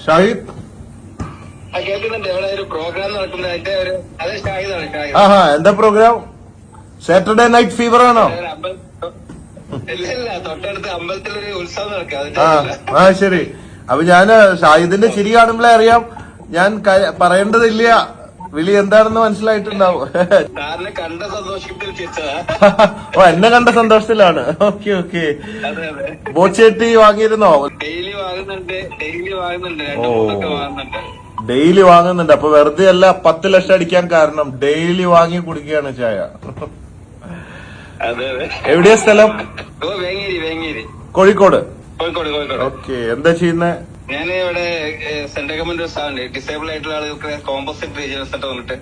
ഷാഹിദ് കേൾക്കുന്നുണ്ട്. ഇവിടെ ഒരു പ്രോഗ്രാം നടക്കുന്നത് അതിന്റെ ഒരു അത് ഷാഹിദാണ്. ആഹാ, എന്താ പ്രോഗ്രാം? സാറ്റർഡേ നൈറ്റ് ഫീവർ ആണോ? ഇല്ല, തൊട്ടടുത്ത് അമ്പലത്തിലൊരു ഉത്സവം നടക്കുക. ശരി. അപ്പൊ ഞാന് ഷാഹിദിന്റെ ചിരി കാണുമ്പോഴേ അറിയാം ഞാൻ പറയേണ്ടതില്ല, വിളി എന്താണെന്ന് മനസ്സിലായിട്ടുണ്ടാവും. സാറിനെ കണ്ട സന്തോഷത്തിൽ ചിരിച്ചതാ. ഓ, എന്നെ കണ്ട സന്തോഷത്തിലാണ്. Okay okay. ബോച്ചേട്ടി വാങ്ങിയിരുന്നോ? ഡെയിലി വാങ്ങുന്നുണ്ട്. 2-3 വാങ്ങുന്നുണ്ട്. ഡെയിലി വാങ്ങുന്നുണ്ട്. അപ്പൊ വെറുതെ അല്ല 10 ലക്ഷം അടിക്കാൻ കാരണം. ഡെയിലി വാങ്ങി കുടിക്കുകയാണ് ചായ. എവിടെയാ സ്ഥലം? വേങ്ങേരി. കോഴിക്കോട്. കോഴിക്കോട്. ഓക്കെ. എന്താ ചെയ്യുന്നേ? ഞാൻ ഇവിടെ സെൻട്രൽ ഗവൺമെന്റ് സ്ഥാപനം ഡിസേബിൾ ആയിട്ടുള്ള ആളുകൾക്ക് കോമ്പോസിറ്റ് റീജിയണൽ സെന്റർ വന്നിട്ട്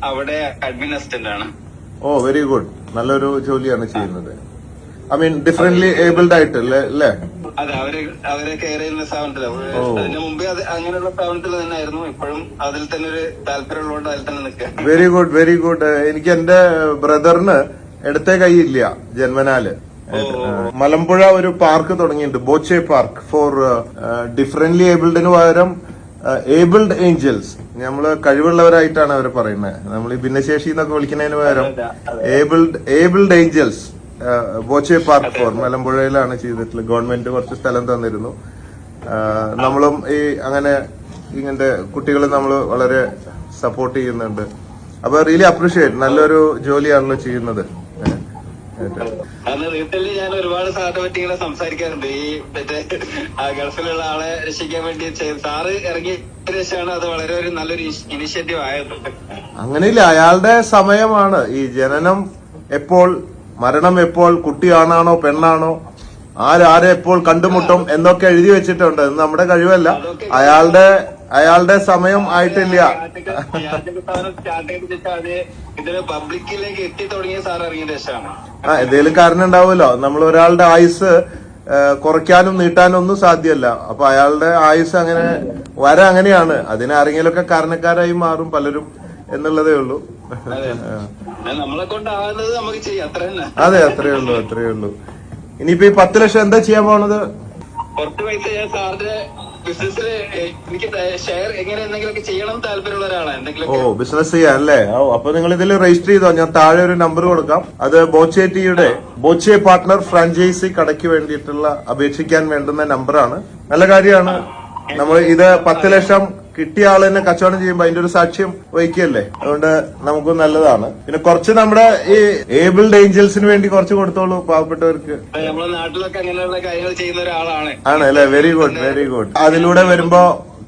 അവിടെ അഡ്മിൻ അസിസ്റ്റന്റ് ആണ്. ഓ, വെരി ഗുഡ്. നല്ലൊരു ജോലിയാണ് ചെയ്യുന്നത്. ഐ മീൻ ഡിഫറെന്റ്ലി ഏബിൾഡ് ആയിട്ട് അല്ലേ? അതെ, അവരെ കെയർ ചെയ്യുന്ന സ്ഥാപനത്തില്. അതിന് മുമ്പേ അങ്ങനെയുള്ള സ്ഥാപനത്തിൽ തന്നെ ആയിരുന്നു. ഇപ്പോഴും അതിൽ തന്നെ ഒരു താല്പര്യമുള്ളതുകൊണ്ട് അതിൽ തന്നെ നിൽക്കുക. Very good, very good. എനിക്ക് എന്റെ ബ്രദറിന് ഇടത്തെ കൈയില്ല, ജന്മനാല്. മലമ്പുഴ ഒരു പാർക്ക് തുടങ്ങിയിട്ടുണ്ട്, ബോച്ചെ പാർക്ക് ഫോർ ഡിഫറെന്റ്ലി ഏബിൾഡിന് പകരം ഏബിൾഡ് ഏഞ്ചൽസ്. നമ്മള് കഴിവുള്ളവരായിട്ടാണ് അവർ പറയുന്നത്. നമ്മൾ ഈ ഭിന്നശേഷി എന്നൊക്കെ വിളിക്കുന്നതിന് പകരം abled angels Boche park for മലമ്പുഴയിലാണ് ചെയ്തിട്ടുള്ളത്. ഗവൺമെന്റ് കുറച്ച് സ്ഥലം തന്നിരുന്നു. നമ്മളും ഈ അങ്ങനെ ഇങ്ങനത്തെ കുട്ടികളെ നമ്മൾ വളരെ സപ്പോർട്ട് ചെയ്യുന്നുണ്ട്. അപ്പൊ റിയലി അപ്രീഷിയേറ്റ്. നല്ലൊരു ജോലിയാണല്ലോ ചെയ്യുന്നത്. അന്ന് വീട്ടിൽ ഞാൻ ഒരുപാട് സാറിനെ പറ്റി ഇങ്ങനെ സംസാരിക്കാറുണ്ട്. ഈ മറ്റേ ഗൾഫിലുള്ള ആളെ രക്ഷിക്കാൻ വേണ്ടി സാറ് ഇറങ്ങിയ ശേഷമാണ് അത് വളരെ ഒരു നല്ലൊരു ഇനിഷ്യേറ്റീവ് ആയത്. അങ്ങനെയില്ല, അയാളുടെ സമയമാണ്. ഈ ജനനം എപ്പോൾ, മരണം എപ്പോൾ, കുട്ടിയാണാണോ പെണ്ണാണോ, ആരെ എപ്പോൾ കണ്ടുമുട്ടും എന്നൊക്കെ എഴുതി വെച്ചിട്ടുണ്ട്. ഇത് നമ്മുടെ കഴിവല്ല, അയാളുടെ സമയം ആയിട്ടില്ല. പബ്ലിക്കിലേക്ക് എത്തി തുടങ്ങിയ സാർ ഇറങ്ങിയ ശേഷമാണ്. എന്തേലും കാരണം ഉണ്ടാവുമല്ലോ. നമ്മൾ ഒരാളുടെ ആയുസ് കുറയ്ക്കാനും നീട്ടാനും ഒന്നും സാധ്യമല്ല. അപ്പൊ അയാളുടെ ആയുസ് അങ്ങനെ അങ്ങനെയാണ്. അതിനാരെങ്കിലുമൊക്കെ കാരണക്കാരായി മാറും പലരും എന്നുള്ളതേ ഉള്ളൂ. നമ്മളെ കൊണ്ടാവുന്നത് നമുക്ക് ചെയ്യാം, അത്ര തന്നെ. അതെ, അത്രയേ ഉള്ളൂ. ഇനിയിപ്പോ ഈ 10 ലക്ഷം എന്താ ചെയ്യാൻ പോണത്? കുറച്ച് പൈസ ഞാൻ സാറിന്റെ ബിസിനസ്സിൽ എനിക്ക് ഷെയർ എങ്ങനെ എന്തെങ്കിലുമൊക്കെ ചെയ്യണം താല്പര്യമുള്ള ഒരാളാണ്. എന്തെങ്കിലും ബിസിനസ് ചെയ്യാൻ അല്ലേ? അപ്പൊ നിങ്ങൾ ഇതിൽ രജിസ്റ്റർ ചെയ്തോ. ഞാൻ താഴെ ഒരു നമ്പർ കൊടുക്കാം. അത് ബോച്ചേട്ടിയുടെ ബോച്ചെ പാർട്ട്ണർ ഫ്രാഞ്ചൈസി കടയ്ക്ക് വേണ്ടിയിട്ടുള്ള അപേക്ഷിക്കാൻ വേണ്ടുന്ന നമ്പറാണ്. നല്ല കാര്യമാണ്. നമ്മൾ ഇത് 10 ലക്ഷം കിട്ടിയ ആളിനെ കച്ചവടം ചെയ്യുമ്പോൾ അതിന്റെ ഒരു സാക്ഷ്യം വഹിക്കല്ലേ. അതുകൊണ്ട് നമുക്ക് നല്ലതാണ്. പിന്നെ കുറച്ച് നമ്മുടെ ഈ ഏബിൾഡ് ഏഞ്ചൽസിന് വേണ്ടി കുറച്ച് കൊടുത്തോളൂ, പാവപ്പെട്ടവർക്ക്. നമ്മുടെ നാട്ടിലൊക്കെ അങ്ങനെയുള്ള കാര്യങ്ങൾ ചെയ്യുന്ന ഒരാളാണ്. ആണ് അല്ലെ? Very good. അതിലൂടെ വരുമ്പോ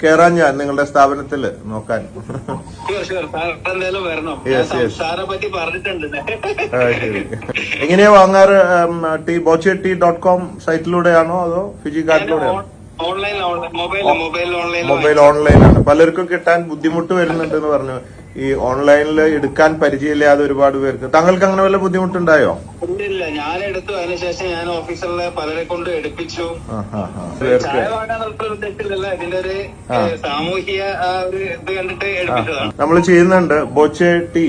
കേറാൻ ഞാൻ നിങ്ങളുടെ സ്ഥാപനത്തില് നോക്കാൻ. എങ്ങനെയാ വാങ്ങാറ്? bochet.com സൈറ്റിലൂടെയാണോ അതോ ഫിജി കാർഡിലൂടെയാണോ? മൊബൈൽ ഓൺലൈനാണ്. പലർക്കും കിട്ടാൻ ബുദ്ധിമുട്ട് വരുന്നുണ്ടെന്ന് പറഞ്ഞു. ഈ ഓൺലൈനിൽ എടുക്കാൻ പരിചയമില്ലാതെ ഒരുപാട് പേർക്ക്. താങ്കൾക്ക് അങ്ങനെ വല്ല ബുദ്ധിമുട്ടുണ്ടായോ? ഇല്ല, ഞാൻ എടുത്തു. അതിനുശേഷം ഞാൻ ഓഫീസിലെ പലരെ കൊണ്ട് എടുപ്പിച്ചു. ഇതിന്റെ ഒരു സാമൂഹിക ഒരു ഇത് കണ്ടിട്ട് എടുപ്പിച്ചതാണ്. നമ്മൾ ചെയ്യുന്നുണ്ട് ബോച്ചെ ടീ.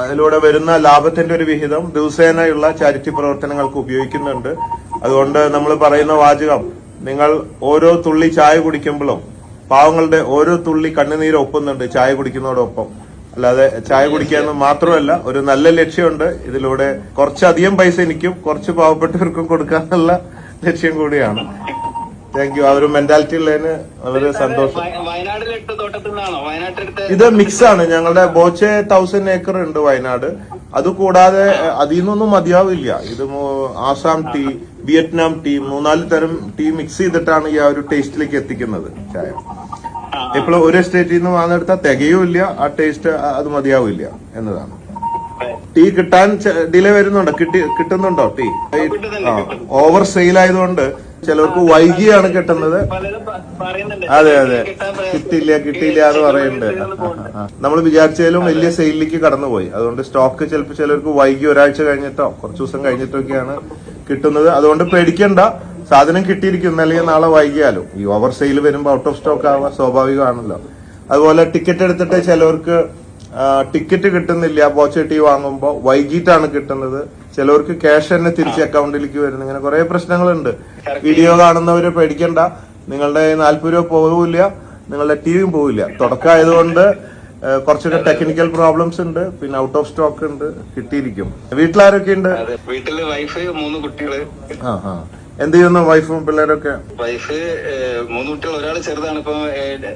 അതിലൂടെ വരുന്ന ലാഭത്തിന്റെ ഒരു വിഹിതം ദിവസേനയുള്ള ചാരിറ്റി പ്രവർത്തനങ്ങൾക്ക് ഉപയോഗിക്കുന്നുണ്ട്. അതുകൊണ്ട് നമ്മൾ പറയുന്ന വാചകം, നിങ്ങൾ ഓരോ തുള്ളി ചായ കുടിക്കുമ്പോഴും പാവങ്ങളുടെ ഓരോ തുള്ളി കണ്ണുനീര് ഒപ്പുന്നുണ്ട് ചായ കുടിക്കുന്നതോടൊപ്പം. അല്ലാതെ ചായ കുടിക്കാന്ന് മാത്രമല്ല, ഒരു നല്ല ലക്ഷ്യമുണ്ട്. ഇതിലൂടെ കുറച്ചധികം പൈസ എനിക്കും കുറച്ച് പാവപ്പെട്ടവർക്കും കൊടുക്കാനുള്ള ലക്ഷ്യം കൂടിയാണ്. Thank you. ആ ഒരു മെന്റാലിറ്റി ഉള്ളതിന് വളരെ സന്തോഷം. ഇത് മിക്സ് ആണ്. ഞങ്ങളുടെ ബോച്ചെ 1000 ഏക്കർ ഉണ്ട് വയനാട്. അതുകൂടാതെ അതിൽ നിന്നൊന്നും മതിയാവില്ല. ഇത് ആസാം ടീ, വിയറ്റ്നാം ടീ, 3-4 തരം ടീ മിക്സ് ചെയ്തിട്ടാണ് ഈ ആ ഒരു ടേസ്റ്റിലേക്ക് എത്തിക്കുന്നത് ചായ. എപ്പോഴും ഒരു എസ്റ്റേറ്റിൽ നിന്ന് വാങ്ങെടുത്താൽ തികയുമില്ല, ആ ടേസ്റ്റ് അത് മതിയാവില്ല എന്നതാണ്. ടീ കിട്ടാൻ ഡിലേ വരുന്നുണ്ടോ? കിട്ടുന്നുണ്ടോ ടീ? ഓവർ സെയിൽ ആയതുകൊണ്ട് ചിലർക്ക് വൈകിയാണ് കിട്ടുന്നത്. അതെ, കിട്ടിയില്ല എന്ന് പറയുന്നുണ്ട്. നമ്മൾ വിചാരിച്ചാലും വലിയ സെയിലിലേക്ക് കടന്നുപോയി. അതുകൊണ്ട് സ്റ്റോക്ക് ചിലപ്പോൾ ചിലർക്ക് വൈകി ഒരാഴ്ച കഴിഞ്ഞിട്ടോ കുറച്ച് ദിവസം കഴിഞ്ഞിട്ടൊക്കെയാണ് കിട്ടുന്നത്. അതുകൊണ്ട് പേടിക്കണ്ട, സാധനം കിട്ടിയിരിക്കും. അല്ലെങ്കിൽ നാളെ വൈകിയാലും ഈ ഓവർ സെയിൽ വരുമ്പോൾ ഔട്ട് ഓഫ് സ്റ്റോക്ക് ആവാൻ സ്വാഭാവികമാണല്ലോ. അതുപോലെ ടിക്കറ്റ് എടുത്തിട്ട് ചിലവർക്ക് ടിക്കറ്റ് കിട്ടുന്നില്ല. ബോച്ചെ ടീ വാങ്ങുമ്പോൾ വൈകിട്ടാണ് കിട്ടുന്നത്. ചിലവർക്ക് ക്യാഷ് തന്നെ തിരിച്ച് അക്കൗണ്ടിലേക്ക് വരുന്നു. ഇങ്ങനെ കുറെ പ്രശ്നങ്ങളുണ്ട്. വീഡിയോ കാണുന്നവര് പേടിക്കണ്ട, നിങ്ങളുടെ 40 രൂപ പോവില്ല, നിങ്ങളുടെ ടീം പോവില്ല. തുടക്കമായതുകൊണ്ട് കുറച്ചൊക്കെ ടെക്നിക്കൽ പ്രോബ്ലംസ് ഉണ്ട്, പിന്നെ ഔട്ട് ഓഫ് സ്റ്റോക്ക് ഉണ്ട്, കിട്ടിയിരിക്കും. വീട്ടിലാരൊക്കെ ഉണ്ട്? വീട്ടില് വൈഫ്, 3 കുട്ടികള്. എന്ത് ചെയ്യുന്നു വൈഫും പിള്ളേരൊക്കെ? വൈഫ് 3 കുട്ടികൾ, ഒരാള് ചെറുതാണ്, ഇപ്പൊ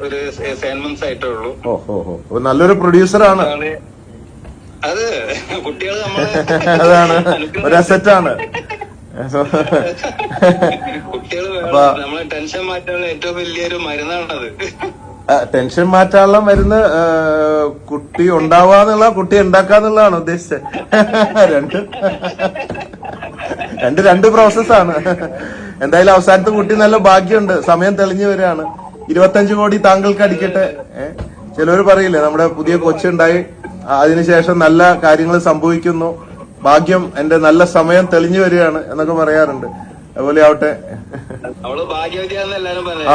ഒരു 7 months ആയിട്ടേ ഉള്ളൂ. ഓഹോ, നല്ലൊരു പ്രൊഡ്യൂസറാണ്. അത് കുട്ടികൾ അതാണ് ഒരു അസറ്റാണ്. കുട്ടികൾ നമ്മളെ ടെൻഷൻ മാറ്റാനുള്ള ഏറ്റവും വലിയൊരു മരുന്നാണത്. ടെൻഷൻ മാറ്റാനുള്ള മരുന്ന് കുട്ടി ഉണ്ടാവാന്നുള്ള, കുട്ടി ഉണ്ടാക്കാന്നുള്ളതാണ് ഉദ്ദേശിച്ചത്. രണ്ട് പ്രോസസ്സാണ്. എന്തായാലും അവസാനത്തെ കുട്ടി നല്ല ഭാഗ്യമുണ്ട്, സമയം തെളിഞ്ഞു വരികയാണ്. 25 കോടി താങ്കൾക്ക് അടിക്കട്ടെ. ചിലവർ പറയില്ലേ, നമ്മുടെ പുതിയ കൊച്ചുണ്ടായി അതിനുശേഷം നല്ല കാര്യങ്ങൾ സംഭവിക്കുന്നു, ഭാഗ്യം, എന്റെ നല്ല സമയം തെളിഞ്ഞു വരികയാണ് എന്നൊക്കെ പറയാറുണ്ട്. അതുപോലെ ആവട്ടെ. അവള് ഭാഗ്യവതിയാന്ന് എല്ലാരും പറയാം.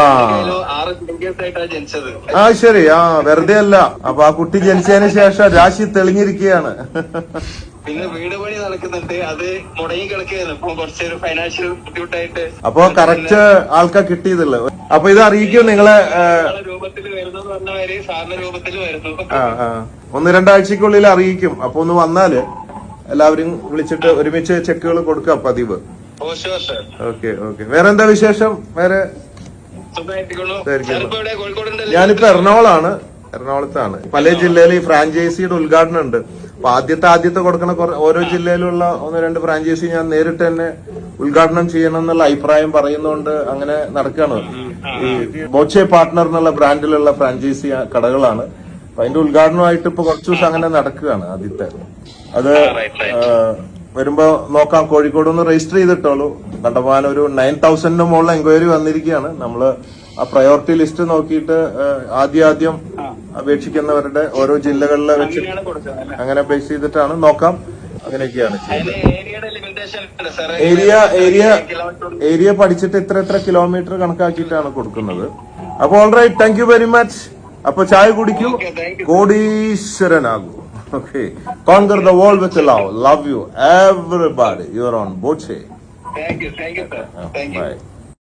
6 ആയിട്ടാണ് ജനിച്ചത്. ശരി. വെറുതെ അല്ല. അപ്പൊ ആ കുട്ടി ജനിച്ചതിന് ശേഷം രാശി തെളിഞ്ഞിരിക്കുകയാണ്. പിന്നെ വീട് പണി നടക്കുന്നുണ്ട്, അത് മുടങ്ങി കിടക്കുകയായിരുന്നു. ഇപ്പൊ കുറച്ചൊരു ഫൈനാൻഷ്യൽ ബുദ്ധിമുട്ടായിട്ട്. അപ്പൊ കറക്റ്റ് ആൾക്കാർ കിട്ടിയതല്ലോ. അപ്പൊ ഇത് അറിയിക്കും നിങ്ങളെ രൂപത്തിൽ വരുന്നു പറഞ്ഞവര് സാറിന്റെ രൂപത്തിൽ വരുന്നു. 1-2 ആഴ്ചക്കുള്ളിൽ അറിയിക്കും. അപ്പൊ ഒന്ന് വന്നാല് എല്ലാവരും വിളിച്ചിട്ട് ഒരുമിച്ച് ചെക്കുകൾ കൊടുക്കാം പതിവ്. ഓക്കെ. വേറെന്താ വിശേഷം? വേറെ ഞാനിപ്പോ എറണാകുളത്താണ്. പല ജില്ലയിൽ ഈ ഫ്രാഞ്ചൈസിയുടെ ഉദ്ഘാടനം ഉണ്ട്. അപ്പൊ ആദ്യത്തെ കൊടുക്കണ ഓരോ ജില്ലയിലുള്ള 1-2 ഫ്രാഞ്ചൈസി ഞാൻ നേരിട്ട് തന്നെ ഉദ്ഘാടനം ചെയ്യണം എന്നുള്ള അഭിപ്രായം പറയുന്നതുകൊണ്ട് അങ്ങനെ നടക്കുകയാണ്. ഈ ബോച്ചെ പാർട്ട്ണർ എന്നുള്ള ബ്രാൻഡിലുള്ള ഫ്രാഞ്ചൈസി കടകളാണ്. അപ്പൊ അതിന്റെ ഉദ്ഘാടനമായിട്ട് ഇപ്പൊ കുറച്ചു ദിവസം അങ്ങനെ നടക്കുകയാണ്. ആദ്യത്തെ അത് വരുമ്പോ നോക്കാം. കോഴിക്കോട് ഒന്ന് രജിസ്റ്റർ ചെയ്തിട്ടോളൂ. കണ്ടമാനം ഒരു 9000 മുകളിൽ എൻക്വയറി വന്നിരിക്കുകയാണ്. നമ്മള് ആ പ്രയോറിറ്റി ലിസ്റ്റ് നോക്കിയിട്ട് ആദ്യം അപേക്ഷിക്കുന്നവരുടെ ഓരോ ജില്ലകളിലെ വെച്ച് അങ്ങനെ ബേസ് ചെയ്തിട്ടാണ് നോക്കാം. അങ്ങനെയൊക്കെയാണ് ഏരിയ പഠിച്ചിട്ട് ഇത്ര കിലോമീറ്റർ കണക്കാക്കിയിട്ടാണ് കൊടുക്കുന്നത്. അപ്പൊ alright, thank you very much. അപ്പൊ ചായ കുടിക്കൂ, കോടീശ്വരനാകൂ. Okay. Conquer the world with love. Love you, everybody. You're on Boche. Thank you, sir. Thank you. Bye.